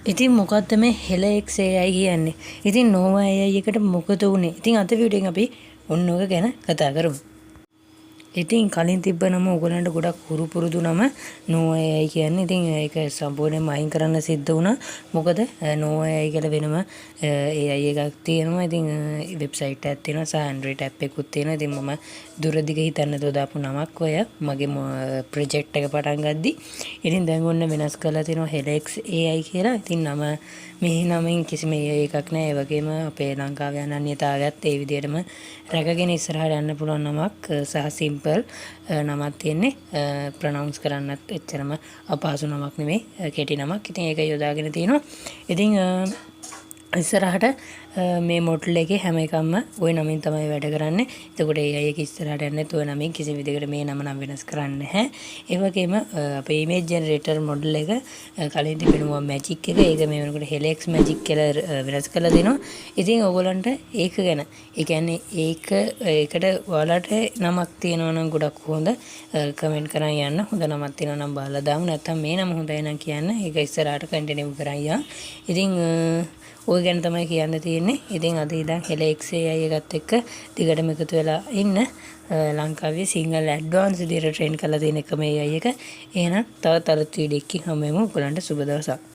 ඉතින් මොකක්ද මේ හෙලඑක්ස් AI කියන්නේ? ඉතින් Nova AI එකට මොකද උනේ? ඉතින් අද වීඩියෝ එකෙන් අපි ඔන්න ඔක ගැන කතා කරමු. ඉතින් කලින් තිබ්බ නම ඔයගලන්ට ගොඩක් හුරු පුරුදු නම Nova AI කියන්නේ. ඉතින් ඒක සම්පූර්ණයෙන්ම අයින් කරන්න සිද්ධ වුණා. මොකද Nova AI කියලා වෙනම AI එකක් තියෙනවා. ඉතින් වෙබ්සයිට් එකක් තියෙනවා සහ Android app එකකුත් තියෙනවා. ඉතින් මම දුරදිග හිතන්න දාපු නමක් ඔය මගේ ප්‍රොජෙක්ට් එක පටන් ගද්දි. ඉතින් දැන් ඔන්න වෙනස් කරලා තියෙනවා හෙලඑක්ස් AI කියලා. ඉතින් නම මේ නමෙන් කිසිම එකක් නැහැ. ඒ වගේම අපේ ලංකාවේ අනන්‍යතාවයත් ඒ විදිහටම රැකගෙන ඉස්සරහට යන්න පුළුවන් නමක් සහ සිම්පල් නමක් තියෙන්නේ. ප්‍රොනවුන්ස් කරන්නත් එච්චරම අපහසු නමක් නෙමෙයි. කෙටි නමක්. ඉතින් ඒක යොදාගෙන තියෙනවා. ඉතින් ඉස්සරහට මේ මොඩල් එකේ හැම එකක්ම ওই නමින් තමයි වැඩ කරන්නේ. එතකොට AI එක ඉස්සරහට යන්නේ ওই නමින් කිසි විදිහකට මේ නම නම් වෙනස් කරන්නේ නැහැ. ඒ වගේම අපේ ඉමේජ් ජෙනරේටර් මොඩල් එක කලින් තිබෙනවා මැජික් එක. ඒක මේ වෙනකොට හෙලඑක්ස් මැජික් කියලා වෙනස් කරලා දෙනවා. ඉතින් ඕගොල්ලන්ට ඒක ගැන ඒ කියන්නේ ඒකට ඔයාලට නමක් තියෙනවා නම් ගොඩක් හොඳ කමෙන්ට් කරන් යන්න. හොඳ නමක් තියෙනවා නම් බලලා දාමු. නැත්නම් මේ නම හොඳයි නම් කියන්න. ඒක ඉස්සරහට කන්ටිනියු කරන් යන්න. ඉතින් ඔය ගැන තමයි කියන්න තියෙන්නේ. ඉතින් අද ඉඳන් හෙලඑක්ස් AI එකත් එක්ක දිගටම එකතු වෙලා ඉන්න. ලංකාවේ සිංහල ඇඩ්වාන්ස් විදියට ට්‍රේන් කරලා තියෙන එකම AI එක. එහෙනම් තවත් අලුත් වීඩියෝ එකකින් හමු වෙමු. ඔයගලන්ට සුබ දවසක්.